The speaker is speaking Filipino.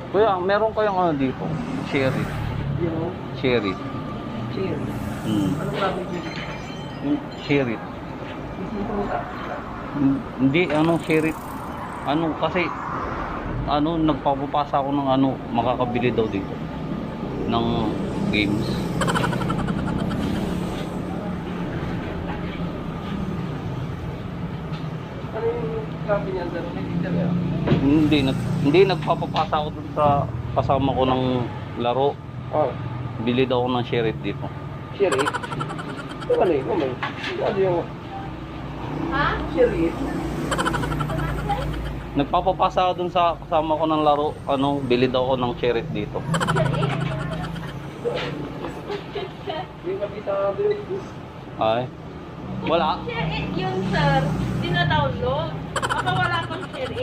Kuya, meron kayong ano dito? Cherry. You know, Cherry. chill. Anong klase dito? Cherry. Isang pruta. Hindi, anong cherry? Ano, kasi, ano, nagpapapasa ako ng ano, makakabili daw dito. Ng games. Ano yung klase niyan, sir? May detail yan. Hindi nagpapapasa ako dun sa kasama ko ng laro. Oh, Bili daw ako ng cherry dito. cherry. Yung ano yun? Mamay. Ano yung... Ha? Cherry. Nagpapapasa ako dun sa kasama ko ng laro. Ano, bili daw ako ng cherry dito. Hindi ka bisado yun. Ay. Wala. Share it yun, sir. Dina-download. Baka wala kang share it.